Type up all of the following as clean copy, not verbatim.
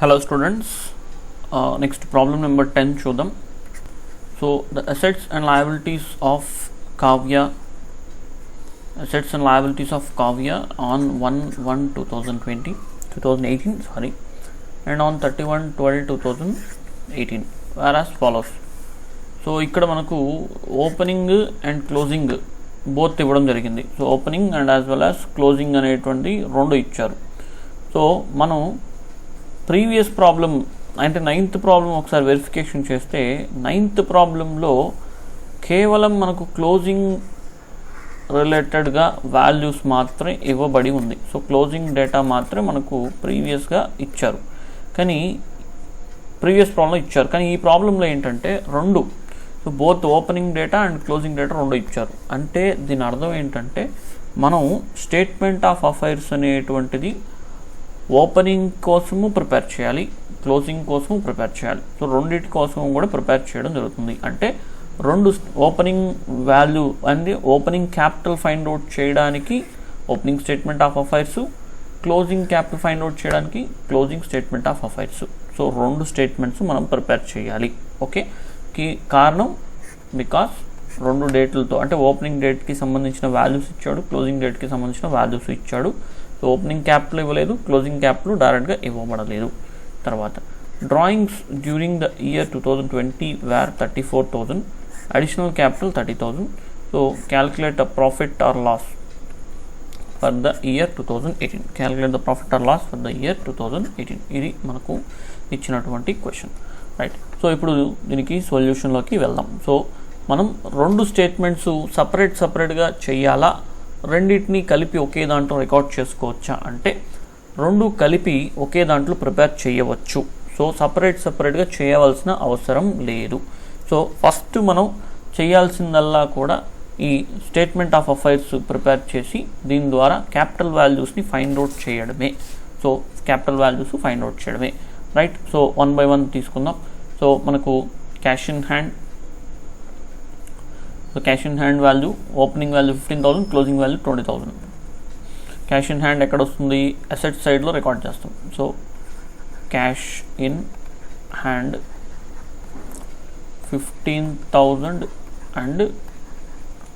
Hello students, next problem number 10 చూద్దాం. So the assets and liabilities of Kavya on 2018 and on 31/12/2018 were as follows. So ఇక్కడ మనకు opening and closing both ఇవ్వడం జరిగింది. So opening and as well as closing అనేటువంటి రెండు ఇచ్చారు. So మనం previous problem అంటే 9th ప్రాబ్లం ఒకసారి వెరిఫికేషన్ చేస్తే 9th ప్రాబ్లంలో కేవలం మనకు క్లోజింగ్ రిలేటెడ్గా వాల్యూస్ మాత్రమే ఇవ్వబడి ఉంది. సో క్లోజింగ్ డేటా మాత్రమే మనకు ప్రీవియస్గా ఇచ్చారు, కానీ ప్రీవియస్ ప్రాబ్లంలో ఇచ్చారు. కానీ ఈ ప్రాబ్లంలో ఏంటంటే రెండు, so both opening data and closing data రెండు ఇచ్చారు. అంటే దీని అర్థం ఏంటంటే మనం స్టేట్మెంట్ ఆఫ్ అఫైర్స్ అనేటువంటిది ఓపెనింగ్ కోసము ప్రిపేర్ చేయాలి, క్లోజింగ్ కోసము ప్రిపేర్ చేయాలి. సో రెండింటి కోసం కూడా ప్రిపేర్ చేయడం జరుగుతుంది. అంటే రెండు opening value and opening capital find out చేయడానికి opening statement of affairs, closing capital find out చేయడానికి closing statement of affairs. So రెండు స్టేట్మెంట్స్ మనం ప్రిపేర్ చేయాలి. ఓకే, కారణం బికాస్ రెండు డేట్లతో అంటే ఓపెనింగ్ డేట్కి సంబంధించిన వాల్యూస్ ఇచ్చాడు, క్లోజింగ్ డేట్కి సంబంధించిన వాల్యూస్ ఇచ్చాడు. సో ఓపెనింగ్ క్యాపిటల్ ఇవ్వలేదు, క్లోజింగ్ క్యాపిటల్ డైరెక్ట్గా ఇవ్వబడలేదు. తర్వాత drawings during the year 2020 were 34,000, additional capital 30,000. So calculate the profit or loss for the year 2018. Calculate the profit or loss for the year 2018. ఇది మనకు ఇచ్చినటువంటి క్వశ్చన్, రైట్. సో ఇప్పుడు దీనికి సొల్యూషన్లోకి వెళ్దాం. సో మనం రెండు స్టేట్మెంట్స్ సపరేట్గా చేయాలా, రెండింటిని కలిపి ఒకే దాంట్లో రికార్డ్ చేసుకోవచ్చా అంటే రెండు కలిపి ఒకే దాంట్లో ప్రిపేర్ చేయవచ్చు. సో సపరేట్గా చేయవలసిన అవసరం లేదు. సో ఫస్ట్ మనం చేయాల్సిందల్లా కూడా ఈ స్టేట్మెంట్ ఆఫ్ అఫైర్స్ ప్రిపేర్ చేసి దీని ద్వారా క్యాపిటల్ వాల్యూస్ని ఫైండ్ అవుట్ చేయడమే. So capital values find out చేయడమే, రైట్. సో 1 by 1 తీసుకుందాం. సో మనకు cash in hand, so cash in hand value opening value 15,000, closing value 20,000. Cash in hand ఎక్కడ వస్తుంది, అసెట్ సైడ్లో రికార్డ్ చేస్తాం. So cash in hand 15,000 and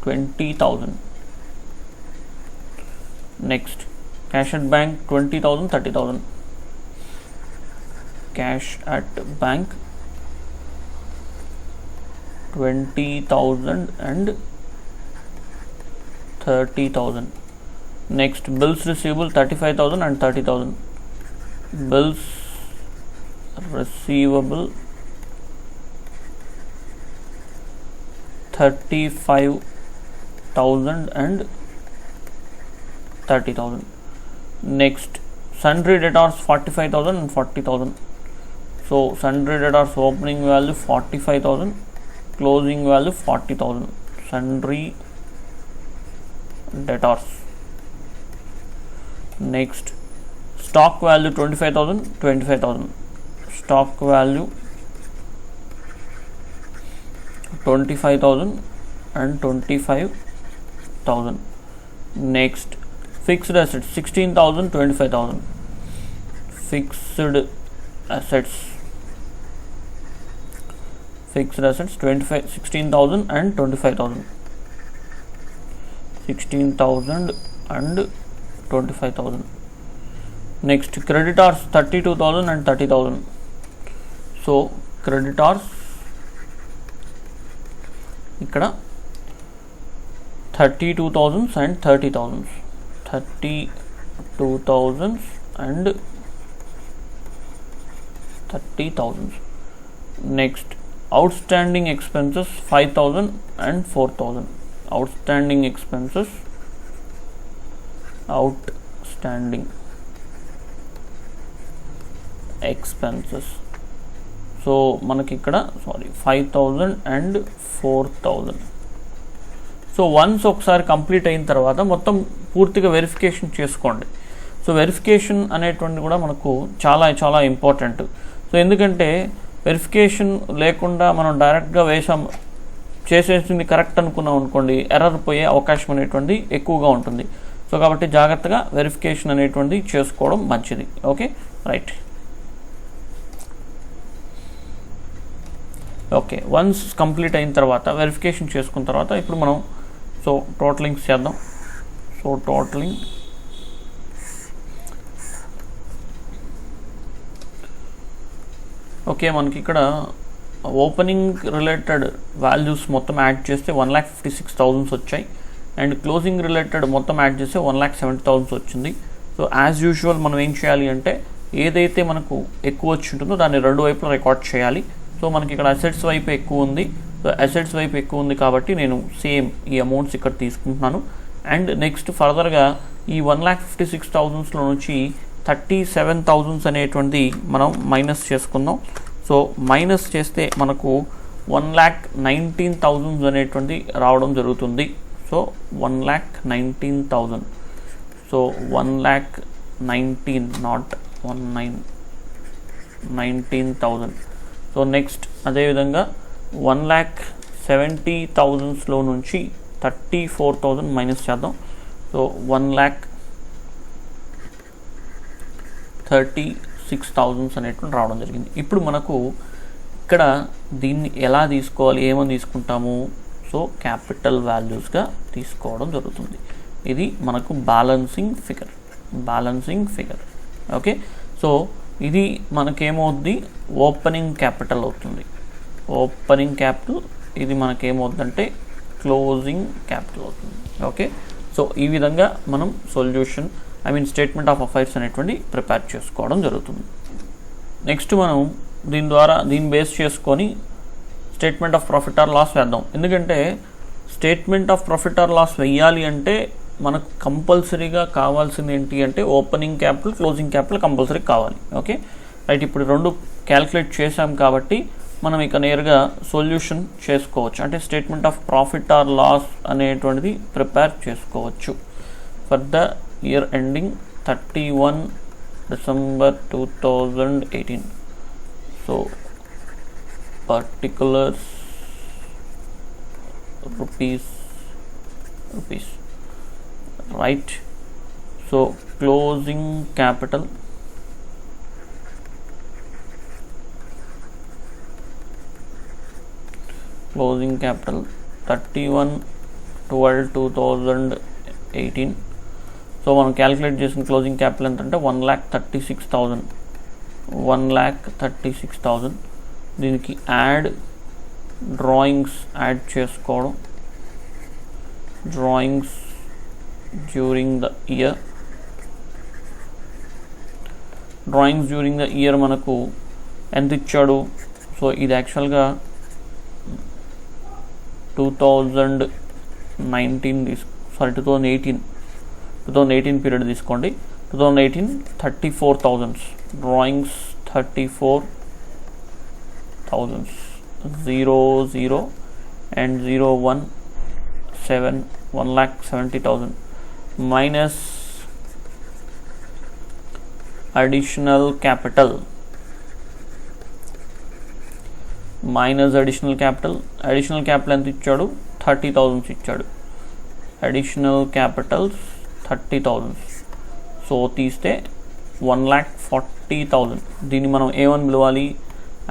20,000. Next cash at bank 20,000, 30,000. Cash at bank 20,000 and 30,000. Next bills receivable 35,000 and 30,000. Bills receivable 35,000 and 30,000. Next sundry debtors 45,000 and 40,000. So sundry debtors opening value 45,000, closing value 40,000. Sundry debtors. Next stock value 25,000, 25,000. Stock value 25,000 and 25,000. Next fixed assets 16,000, 25,000. Fixed assets 16,000 and 25,000. 16,000 and 25,000. Next creditors 32,000 and 30,000. So creditors ఇక్కడ 32,000 and 30,000. 32,000 and 30,000. Next outstanding expenses 5,000 and 4,000. Outstanding expenses, outstanding expenses. So మనకి ఇక్కడ 5,000 and 4,000. So once ఒకసారి complete అయిన తర్వాత మొత్తం పూర్తిగా verification చేసుకోండి. So verification అనేటువంటి కూడా మనకు చాలా చాలా ఇంపార్టెంట్. సో ఎందుకంటే వెరిఫికేషన్ లేకుండా మనం డైరెక్ట్గా చేసేసింది కరెక్ట్ అనుకున్నాం అనుకోండి, ఎర్రర్ పోయే అవకాశం అనేటువంటి ఎక్కువగా ఉంటుంది. సో కాబట్టి జాగ్రత్తగా వెరిఫికేషన్ అనేటువంటి చేసుకోవడం మంచిది. Okay, right. Okay, once complete అయిన తర్వాత వెరిఫికేషన్ చేసుకున్న తర్వాత ఇప్పుడు మనం సో టోటలింగ్స్ చేద్దాం. సో టోటలింగ్ ఓకే, మనకి ఇక్కడ ఓపెనింగ్ రిలేటెడ్ వాల్యూస్ మొత్తం యాడ్ చేస్తే 1,56,000 వచ్చాయి అండ్ క్లోజింగ్ రిలేటెడ్ మొత్తం యాడ్ చేస్తే 1,70,000 వచ్చింది. సో యాజ్ యూజువల్ మనం ఏం చేయాలి అంటే ఏదైతే మనకు ఎక్కువ వచ్చి ఉంటుందో దాన్ని రెండు వైపులా రికార్డ్ చేయాలి. సో మనకి ఇక్కడ అసెట్స్ వైపు ఎక్కువ ఉంది. సో అసెట్స్ వైపు ఎక్కువ ఉంది కాబట్టి నేను సేమ్ ఈ అమౌంట్స్ ఇక్కడ తీసుకుంటున్నాను. అండ్ నెక్స్ట్ ఫర్దర్గా ఈ 1,56,000లో నుంచి 37,000 అనేటువంటిది మనం మైనస్ చేసుకుందాం. సో మైనస్ చేస్తే మనకు 1,19,000 అనేటువంటిది రావడం జరుగుతుంది. So 1,19,000. So 1,19,000 not 19,000. So next అదేవిధంగా 1,70,000లో నుంచి 34,000 మైనస్ చేద్దాం. సో 1,36,000 అనేటువంటి రావడం జరిగింది. ఇప్పుడు మనకు ఇక్కడ దీన్ని ఎలా తీసుకోవాలి, ఏమని తీసుకుంటాము? సో క్యాపిటల్ వాల్యూస్గా తీసుకోవడం జరుగుతుంది. ఇది మనకు బ్యాలెన్సింగ్ ఫిగర్. ఓకే, సో ఇది మనకేమవుద్ది, ఓపెనింగ్ క్యాపిటల్ అవుతుంది. ఓపెనింగ్ క్యాపిటల్ ఇది మనకేమవుద్దంటే క్లోజింగ్ క్యాపిటల్ అవుతుంది. ఓకే, సో ఈ విధంగా మనం సొల్యూషన్ స్టేట్మెంట్ ఆఫ్ అఫైర్స్ అనేటువంటి ప్రిపేర్ చేసుకోవడం జరుగుతుంది. నెక్స్ట్ మనం దీన్ని బేస్ చేసుకొని statement of profit or loss వేద్దాం. ఎందుకంటే statement of profit or loss వేయాలి అంటే మనకు కంపల్సరీగా కావాల్సింది ఏంటి అంటే opening capital, closing capital compulsory కావాలి. ఓకే రైట్, ఇప్పుడు రెండు క్యాల్కులేట్ చేసాం కాబట్టి మనం ఇక నేరుగా సొల్యూషన్ చేసుకోవచ్చు. అంటే statement of profit or loss అనేటువంటిది ప్రిపేర్ చేసుకోవచ్చు for the year ending 31 December 2018. So particulars rupees, right? So closing capital closing capital 31/12/2018. So మనం క్యాలిక్యులేట్ చేసిన క్లోజింగ్ క్యాపిటల్ ఎంత అంటే 1,36,000. దీనికి డ్రాయింగ్స్ యాడ్ చేసుకోవడం, డ్రాయింగ్స్ డ్యూరింగ్ ద ఇయర్ మనకు ఎంత ఇచ్చాడు? సో ఇది యాక్చువల్గా 2018 పీరియడ్ తీసుకోండి. 2018 34,000 drawings, 34,000 00 and 017 1,70,000 minus additional capital ఎంత ఇచ్చాడు? 30,000 ఇచ్చాడు. Additional Capitals 30,000. సో తీస్తే 1,40,000. దీన్ని మనం ఏమని పిలవాలి?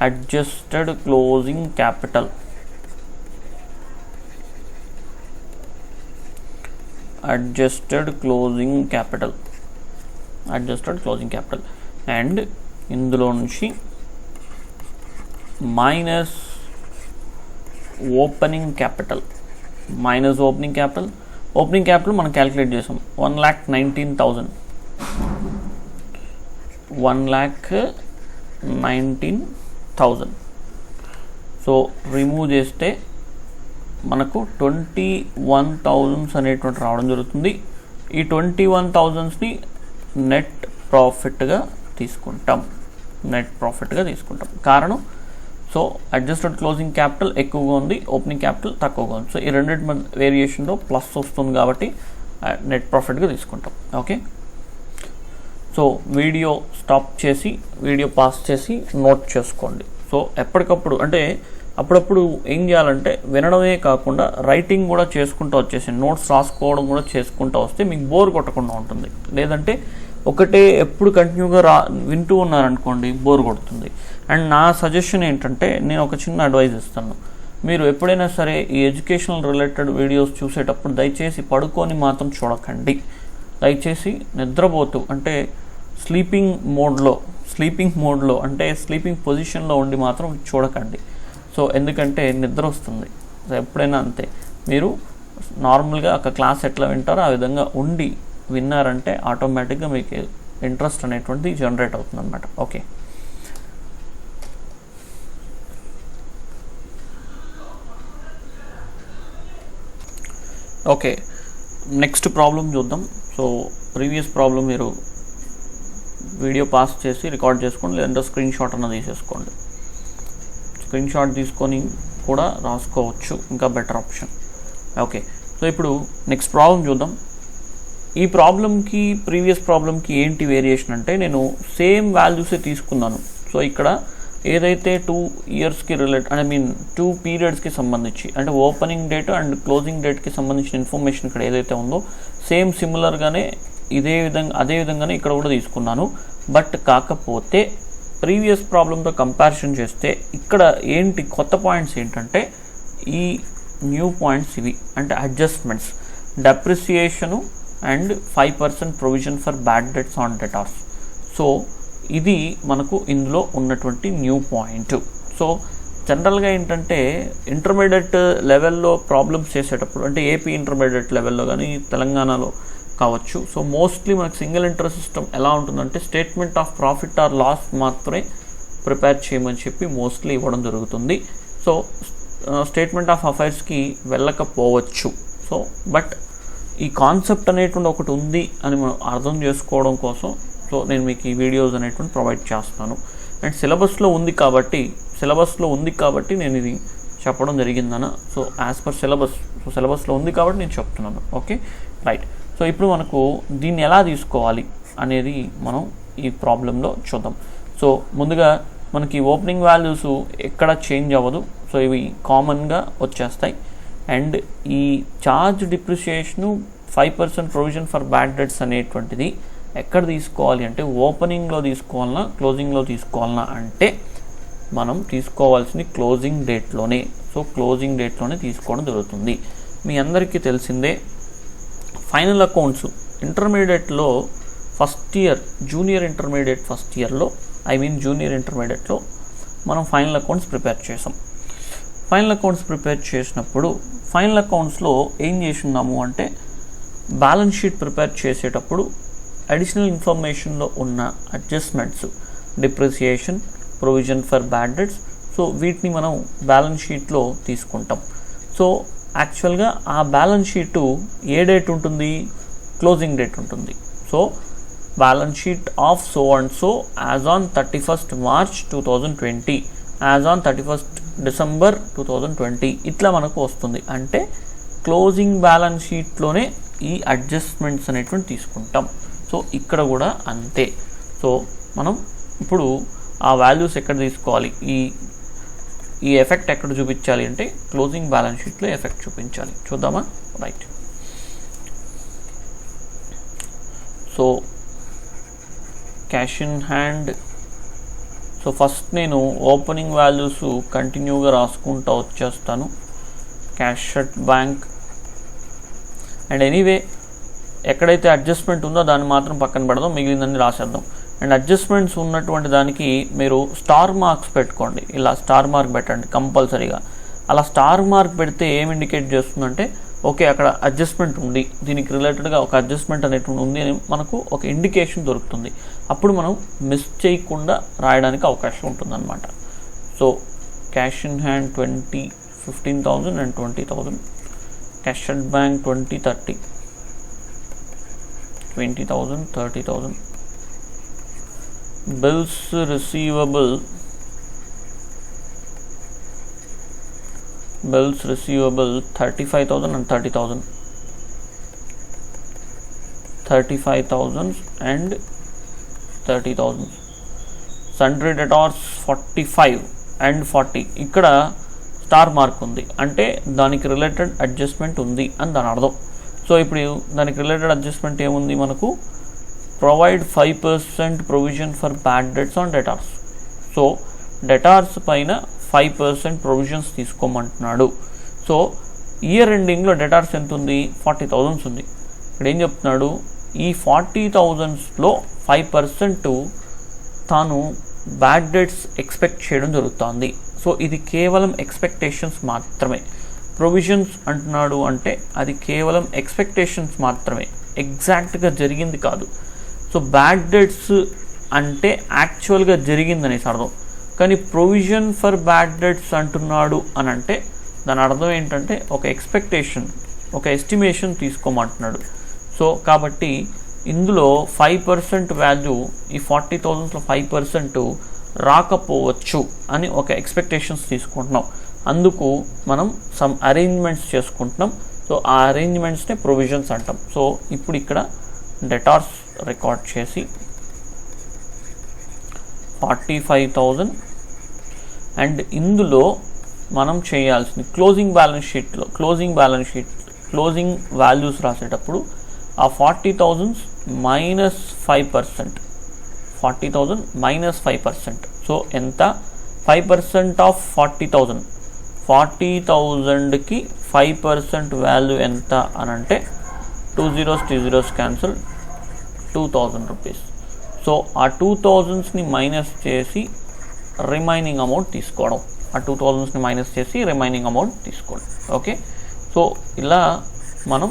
Adjusted closing capital. Adjusted closing capital and ఇందులో నుంచి minus opening capital. Opening capital మనం క్యాలిక్యులేట్ చేసాం 1,19,000. 1,19,000. సో రిమూవ్ చేస్తే మనకు 21,000 అనేటువంటి రావడం జరుగుతుంది. ఈ 21,000ని నెట్ ప్రాఫిట్గా తీసుకుంటాం. కారణం సో అడ్జస్టెడ్ క్లోజింగ్ క్యాపిటల్ ఎక్కువగా ఉంది, ఓపెనింగ్ క్యాపిటల్ తక్కువగా ఉంది. సో ఈ రెండింటి మధ్య వేరియేషన్లో ప్లస్ వస్తుంది కాబట్టి నెట్ ప్రాఫిట్గా తీసుకుంటాం. ఓకే, సో వీడియో స్టాప్ చేసి వీడియో పాస్ చేసి నోట్ చేసుకోండి. సో ఎప్పటికప్పుడు అంటే అప్పుడప్పుడు ఏం చేయాలంటే వినడమే కాకుండా రైటింగ్ కూడా చేసుకుంటూ వచ్చేసి నోట్స్ రాసుకోవడం కూడా చేసుకుంటూ వస్తే మీకు బోర్ కొట్టకుండా ఉంటుంది. లేదంటే ఒకటే ఎప్పుడు కంటిన్యూగా వింటూ ఉన్నారనుకోండి బోర్ కొడుతుంది. అండ్ నా సజెషన్ ఏంటంటే నేను ఒక చిన్న అడ్వైజ్ ఇస్తాను. మీరు ఎప్పుడైనా సరే ఈ ఎడ్యుకేషనల్ రిలేటెడ్ వీడియోస్ చూసేటప్పుడు దయచేసి పడుకొని మాత్రం చూడకండి. దయచేసి నిద్రపోతూ అంటే స్లీపింగ్ మోడ్లో అంటే స్లీపింగ్ పొజిషన్లో ఉండి మాత్రం చూడకండి. సో ఎందుకంటే నిద్ర వస్తుంది. సో ఎప్పుడైనా అంతే, మీరు నార్మల్గా ఒక క్లాస్ ఎట్లా వింటారో ఆ విధంగా ఉండి విన్నారంటే ఆటోమేటిక్గా మీకు ఇంట్రెస్ట్ అనేటువంటిది జనరేట్ అవుతుంది అనమాట. ఓకే, నెక్స్ట్ ప్రాబ్లం చూద్దాం. సో ప్రీవియస్ ప్రాబ్లం మీరు వీడియో పాస్ చేసి రికార్డ్ చేసుకోండి, లేదంటే స్క్రీన్ షాట్ అన్న తీసేసుకోండి. స్క్రీన్ షాట్ తీసుకొని కూడా రాసుకోవచ్చు, ఇంకా బెటర్ ఆప్షన్. ఓకే, సో ఇప్పుడు నెక్స్ట్ ప్రాబ్లం చూద్దాం. ఈ ప్రాబ్లంకి ప్రీవియస్ ప్రాబ్లంకి ఏంటి వేరియేషన్ అంటే నేను సేమ్ వాల్యూసే తీసుకున్నాను. సో ఇక్కడ ఏదైతే 2 ఇయర్స్కి టూ పీరియడ్స్కి సంబంధించి అంటే ఓపెనింగ్ డేట్ అండ్ క్లోజింగ్ డేట్కి సంబంధించిన ఇన్ఫర్మేషన్ ఇక్కడ ఏదైతే ఉందో సేమ్ సిమిలర్గానే అదే విధంగానే ఇక్కడ కూడా తీసుకున్నాను. బట్ కాకపోతే ప్రీవియస్ ప్రాబ్లంతో కంపారిజన్ చేస్తే ఇక్కడ ఏంటి కొత్త పాయింట్స్ ఏంటంటే ఈ న్యూ పాయింట్స్ ఇవి, అంటే adjustments, depreciation and 5% provision for bad debts on debtors. So ఇది మనకు ఇందులో ఉన్నటువంటి న్యూ పాయింట్. సో జనరల్గా ఏంటంటే ఇంటర్మీడియట్ లెవెల్లో ప్రాబ్లమ్స్ చేసేటప్పుడు అంటే ఏపీ ఇంటర్మీడియట్ లెవెల్లో కానీ తెలంగాణలో కావచ్చు. సో మోస్ట్లీ మనకు సింగిల్ ఇంట్రెస్ట్ సిస్టమ్ ఎలా ఉంటుందంటే statement of profit or loss మాత్రమే ప్రిపేర్ చేయమని చెప్పి మోస్ట్లీ ఇవ్వడం జరుగుతుంది. సో స్టేట్మెంట్ ఆఫ్ అఫైర్స్కి వెళ్ళకపోవచ్చు. సో బట్ ఈ కాన్సెప్ట్ అనేటువంటి ఒకటి ఉంది అని మనం అర్థం చేసుకోవడం కోసం సో నేను మీకు ఈ వీడియోస్ అనేటువంటి ప్రొవైడ్ చేస్తాను. అండ్ సిలబస్లో ఉంది కాబట్టి నేను ఇది చెప్పడం జరిగిందన్న. సో యాజ్ పర్ సిలబస్లో ఉంది కాబట్టి నేను చెప్తున్నాను. Okay, right. సో ఇప్పుడు మనకు దీన్ని ఎలా తీసుకోవాలి అనేది మనం ఈ ప్రాబ్లంలో చూద్దాం. సో ముందుగా మనకి ఓపెనింగ్ వాల్యూస్ ఎక్కడ చేంజ్ అవ్వదు. సో ఇవి కామన్గా వచ్చేస్తాయి. అండ్ ఈ charge depreciation 5% provision for bad debts అనేటువంటిది ఎక్కడ తీసుకోవాలి అంటే ఓపెనింగ్లో తీసుకోవాలన్నా క్లోజింగ్లో తీసుకోవాలన్నా అంటే మనం తీసుకోవాల్సింది క్లోజింగ్ డేట్లోనే. సో క్లోజింగ్ డేట్లోనే తీసుకోవడం జరుగుతుంది. మీ అందరికీ తెలిసిందే ఫైనల్ అకౌంట్స్ ఇంటర్మీడియట్లో జూనియర్ ఇంటర్మీడియట్లో మనం ఫైనల్ అకౌంట్స్ ప్రిపేర్ చేసాం. ఫైనల్ అకౌంట్స్ ప్రిపేర్ చేసినప్పుడు ఫైనల్ అకౌంట్స్లో ఏం చేస్తున్నాము అంటే బ్యాలెన్స్ షీట్ ప్రిపేర్ చేసేటప్పుడు అడిషనల్ ఇన్ఫర్మేషన్లో ఉన్న adjustments, depreciation, provision for bad debts, so వీటిని మనం బ్యాలెన్స్ షీట్లో తీసుకుంటాం. సో యాక్చువల్గా ఆ బ్యాలెన్స్ షీటు ఏ డేట్ ఉంటుంది? క్లోజింగ్ డేట్ ఉంటుంది. So balance sheet of so and so as on 31st March 2020, as on 31st December 2020 ఇట్లా మనకు వస్తుంది. అంటే క్లోజింగ్ బ్యాలెన్స్ షీట్లోనే ఈ అడ్జస్ట్మెంట్స్ అనేటువంటి తీసుకుంటాం. సో ఇక్కడ కూడా అంతే. సో మనం ఇప్పుడు ఆ వాల్యూస్ ఎక్కడ తీసుకోవాలి, ఈ ఎఫెక్ట్ ఎక్కడ చూపించాలి అంటే క్లోజింగ్ బ్యాలెన్స్ షీట్లో ఎఫెక్ట్ చూపించాలి. చూద్దామా? Right. So cash in hand. So first నేను ఓపెనింగ్ వాల్యూస్ కంటిన్యూగా రాసుకుంటూ వచ్చేస్తాను. Cash at bank. And anyway ఎక్కడైతే అడ్జస్ట్మెంట్ ఉందో దాన్ని మాత్రం పక్కన పెడదాం, మిగిలిందని రాసేద్దాం. అండ్ అడ్జస్ట్మెంట్స్ ఉన్నటువంటి దానికి మీరు స్టార్ మార్క్స్ పెట్టుకోండి. ఇలా స్టార్ మార్క్ పెట్టండి కంపల్సరీగా. అలా స్టార్ మార్క్ పెడితే ఏం ఇండికేట్ చేస్తుందంటే ఓకే అక్కడ అడ్జస్ట్మెంట్ ఉంది, దీనికి రిలేటెడ్గా ఒక అడ్జస్ట్మెంట్ అనేటువంటి ఉంది అని మనకు ఒక ఇండికేషన్ దొరుకుతుంది. అప్పుడు మనం మిస్ చేయకుండా రాయడానికి అవకాశం ఉంటుందన్నమాట. So cash in hand 15,000 and 20,000. Cash at bank 20,000, 30,000. Bills receivable 35,000 and 30,000. 35,000 and 30,000. Sundry debtors 45 and 40. ఇక్కడ స్టార్ మార్క్ ఉంది అంటే దానికి రిలేటెడ్ అడ్జస్ట్మెంట్ ఉంది అని దాని అర్థం. సో ఇప్పుడు దానికి రిలేటెడ్ అడ్జస్ట్మెంట్ ఏముంది మనకు provide 5% provision for bad debts on debtors. So debtors పైన 5% ప్రొవిజన్స్ తీసుకోమంటున్నాడు. సో ఇయర్ ఎండింగ్లో డెటార్స్ ఎంత ఉంది? 40,000 ఉంది. ఇక్కడ ఏం చెప్తున్నాడు? ఈ 40,000లో 5% తాను బ్యాడ్ డెట్స్ ఎక్స్పెక్ట్ చేయడం జరుగుతుంది. సో ఇది కేవలం ఎక్స్పెక్టేషన్స్ మాత్రమే. ప్రొవిజన్స్ అంటున్నాడు అంటే అది కేవలం ఎక్స్పెక్టేషన్స్ మాత్రమే, ఎగ్జాక్ట్గా జరిగింది కాదు. సో బ్యాడ్ డెట్స్ అంటే యాక్చువల్గా జరిగిందనేసి అర్థం. కానీ ప్రొవిజన్ ఫర్ బ్యాడ్ డెట్స్ అంటున్నాడు అని అంటే దాని అర్థం ఏంటంటే ఒక ఎక్స్పెక్టేషన్, ఒక ఎస్టిమేషన్ తీసుకోమంటున్నాడు. సో కాబట్టి ఇందులో 5% వాల్యూ, ఈ 40,000లో 5% రాకపోవచ్చు అని ఒక ఎక్స్పెక్టేషన్స్ తీసుకుంటున్నాం. అందుకు మనం సమ్ అరేంజ్మెంట్స్ చేసుకుంటున్నాం. సో ఆ అరేంజ్మెంట్స్నే ప్రొవిజన్స్ అంటాం. సో ఇప్పుడు ఇక్కడ డెటార్స్ రికార్డ్ చేసి 45,000 అండ్ ఇందులో మనం చేయాల్సింది క్లోజింగ్ వాల్యూస్ రాసేటప్పుడు ఆ 40,000 మైనస్ 5%, 40,000 మైనస్ 5%. సో ఎంత? 5% ఆఫ్ 40,000, 40,000కి 5% వాల్యూ ఎంత అని అంటే 2 zeros క్యాన్సిల్, 2,000 రూపీస్. సో ఆ 2,000ని మైనస్ చేసి రిమైనింగ్ అమౌంట్ తీసుకోవడం, ఆ 2,000ని మైనస్ చేసి రిమైనింగ్ అమౌంట్ తీసుకోవడం. ఓకే, సో ఇలా మనం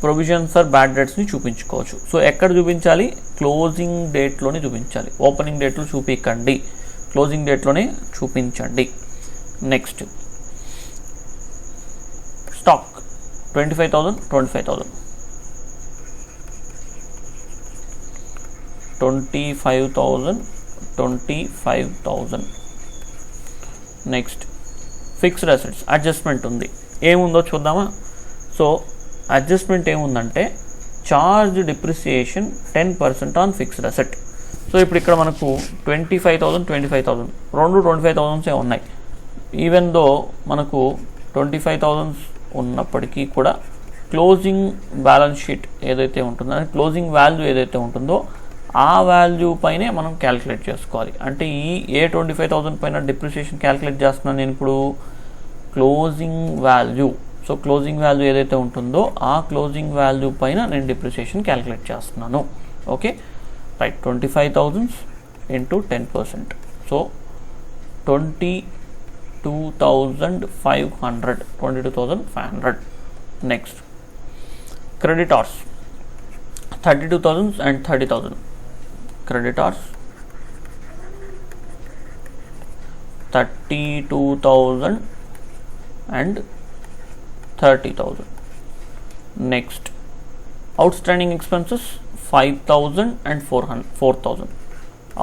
ప్రొవిజన్ ఫర్ బ్యాడ్ డెట్స్ని చూపించుకోవచ్చు. సో ఎక్కడ చూపించాలి? క్లోజింగ్ డేట్లోనే చూపించాలి. ఓపెనింగ్ డేట్లో చూపించండి, క్లోజింగ్ డేట్లోనే చూపించండి. Next stock 25,000, 25,000, 25,000, 25,000. Next fixed assets adjustment ఉంది. ఏముందో చూద్దామా? సో అడ్జస్ట్మెంట్ ఏముందంటే charge depreciation 10% on fixed asset. So ఇప్పుడు ఇక్కడ మనకు 25,000, 25,000 రెండు 25,000 ఉన్నాయి. ఈవెన్ దో మనకు 25,000 ఉన్నప్పటికీ కూడా క్లోజింగ్ బ్యాలెన్స్ షీట్ ఏదైతే ఉంటుందో, క్లోజింగ్ వాల్యూ ఏదైతే ఉంటుందో ఆ వాల్యూ పైనే మనం క్యాలిక్యులేట్ చేసుకోవాలి. అంటే ఈ 25,000 పైన డిప్రిసియేషన్ క్యాలిక్యులేట్ చేస్తున్నాను నేను ఇప్పుడు closing value. So closing value ఏదైతే ఉంటుందో ఆ క్లోజింగ్ వాల్యూ పైన నేను డిప్రిసియేషన్ క్యాలిక్యులేట్ చేస్తున్నాను. Okay right, 25,000 into 10%. So 22,500, 22,500. Next creditors 32,000 and 30,000. Creditors 32,000 and 30,000. Next outstanding expenses 5,000 and 4,000.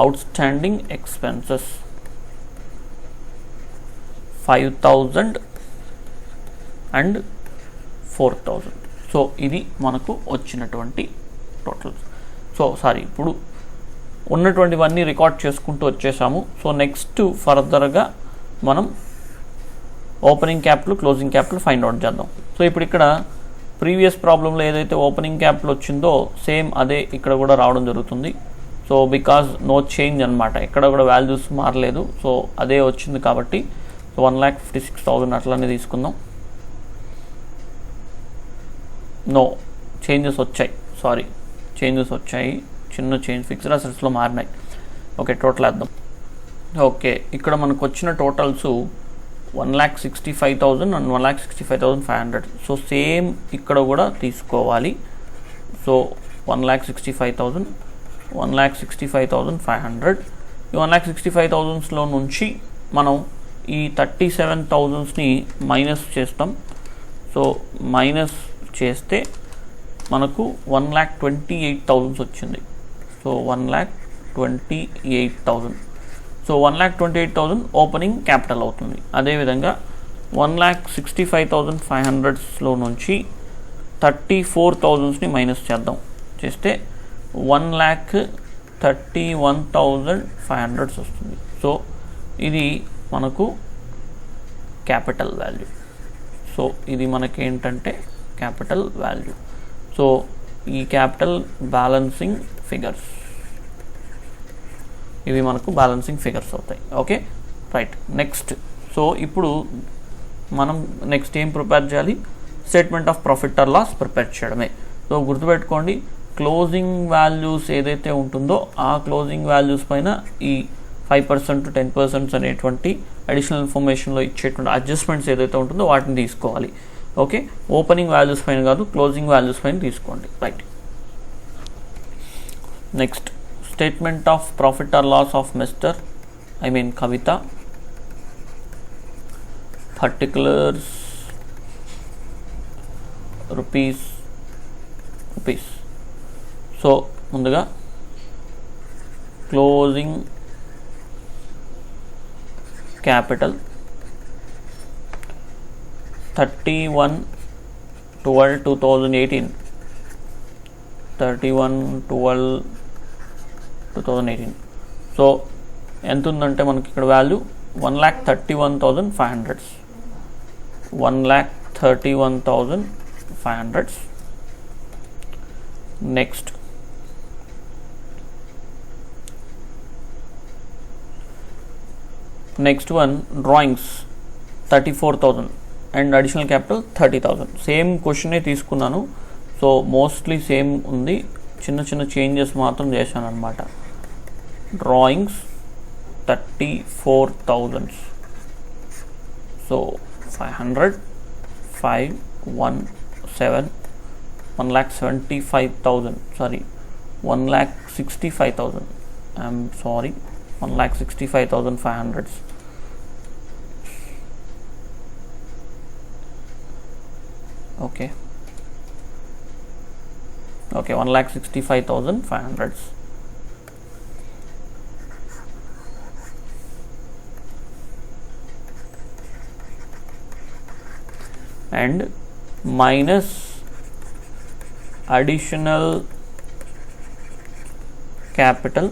Outstanding expenses 5,000 and 4,000. So ఇది మనకు వచ్చినటువంటి టోటల్. సో ఇప్పుడు ఉన్నటువంటివన్నీ రికార్డ్ చేసుకుంటూ వచ్చేసాము. సో నెక్స్ట్ ఫర్దర్గా మనం opening capital, closing capital find out చేద్దాం. సో ఇప్పుడు ఇక్కడ ప్రీవియస్ ప్రాబ్లంలో ఏదైతే ఓపెనింగ్ క్యాపిటల్ వచ్చిందో సేమ్ అదే ఇక్కడ కూడా రావడం జరుగుతుంది. సో బికాజ్ నో చేంజ్ అనమాట, ఎక్కడ కూడా వాల్యూస్ మారలేదు. సో అదే వచ్చింది కాబట్టి సో 1,56,000 అట్లానే తీసుకుందాం. నో చేంజెస్ వచ్చాయి, చిన్న చేంజ్ ఫిక్స్డ్ అసెట్స్లో మారినాయి. ఓకే టోటల్ వేద్దాం. ఓకే ఇక్కడ మనకు వచ్చిన టోటల్స్ 1,65,000 అండ్ 1,65,500. సో సేమ్ ఇక్కడ కూడా తీసుకోవాలి. సో 1,65,000, 1,65,500. ఈ 1,65,000లో నుంచి మనం ఈ 37,000ని మైనస్ చేస్తాం. సో మైనస్ చేస్తే మనకు 1,28,000 వచ్చింది. సో 1,28,000. సో 1,28,000 ఓపెనింగ్ క్యాపిటల్ అవుతుంది. అదేవిధంగా 1,65,500లో నుంచి 34,000ని మైనస్ చేస్తే 1,31,500 వస్తుంది. సో ఇది మనకు క్యాపిటల్ వాల్యూ. సో ఇది మనకేంటంటే క్యాపిటల్ వాల్యూ. సో ఈ క్యాపిటల్ బ్యాలెన్సింగ్ ఫిగర్స్, ఇవి మనకు బ్యాలెన్సింగ్ ఫిగర్స్ అవుతాయి. Okay right. నెక్స్ట్ సో ఇప్పుడు మనం నెక్స్ట్ ఏం ప్రిపేర్ చేయాలి, statement of profit or loss prepare చేయడమే. సో గుర్తుపెట్టుకోండి, క్లోజింగ్ వాల్యూస్ ఏదైతే ఉంటుందో ఆ క్లోజింగ్ వాల్యూస్ పైన ఈ 5% 10% అనేటువంటి అడిషనల్ ఇన్ఫర్మేషన్లో ఇచ్చేటువంటి అడ్జస్ట్మెంట్స్ ఏదైతే ఉంటుందో వాటిని తీసుకోవాలి. ఓకే, ఓపెనింగ్ వాల్యూస్ పైన కాదు, క్లోజింగ్ వాల్యూస్ పైన తీసుకోండి. Right. Next statement of profit or loss of Kavitha. Particulars rupees. So ముందుగా క్లోజింగ్ క్యాపిటల్ 31/12/2018. 31/12/2018. సో ఎంత ఉందంటే మనకి ఇక్కడ value 1,31,500. 1,31,500. Next one drawings 34,000 and additional capital 30,000. Same క్వశ్చనే తీసుకున్నాను, సో మోస్ట్లీ సేమ్ ఉంది, చిన్న చిన్న చేంజెస్ మాత్రం చేశాను అనమాట. Drawings 34,000. So 500, 517, 1,75,000. Sorry 1,65,000. I'm sorry 1,65,500. Okay 1,65,500. and minus additional capital.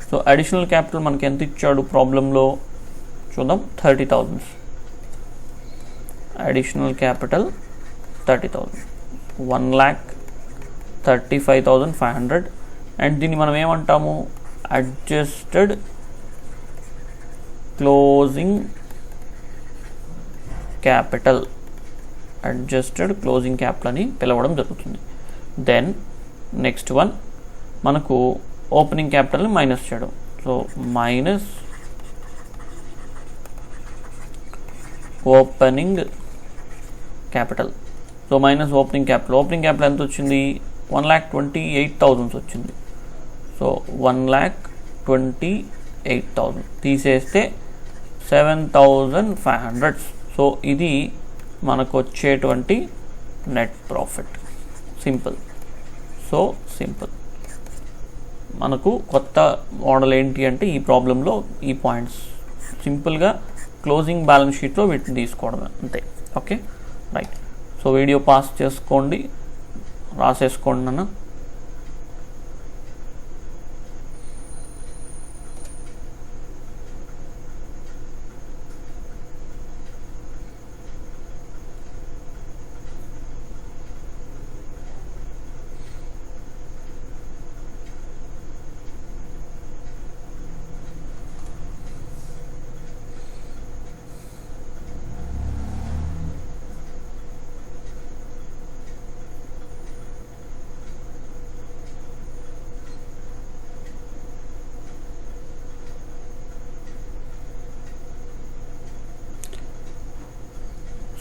So additional capital మనకి ఎంత ఇచ్చాడు ప్రాబ్లంలో చూద్దాం, 30,000. Additional capital 30,000, 1,35,500. అండ్ దీన్ని మనం ఏమంటాము, adjusted closing capital. Adjusted closing capital అని పిలవడం జరుగుతుంది. దెన్ నెక్స్ట్ వన్ మనకు ఓపెనింగ్ క్యాపిటల్ని మైనస్ చేయడం. So minus opening capital. So minus opening capital. Opening capital ఎంత వచ్చింది, 1,28,000 వచ్చింది. సో 1,28,000 తీసేస్తే 7,500. సో ఇది మనకు వచ్చేటువంటి net profit. Simple. So simple. మనకు కొత్త మోడల్ ఏంటి అంటే ఈ ప్రాబ్లంలో ఈ పాయింట్స్ సింపుల్గా క్లోజింగ్ బ్యాలెన్స్ షీట్లో వీటిని తీసుకోవడం అంతే. Okay right. So video pass చేసుకోండి, రాసేసుకోండి అన్న.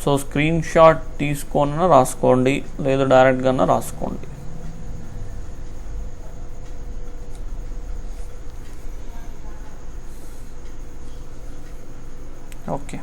సో స్క్రీన్ షాట్ తీసుకొని రాసుకోండి, లేదా డైరెక్ట్గా రాసుకోండి. ఓకే.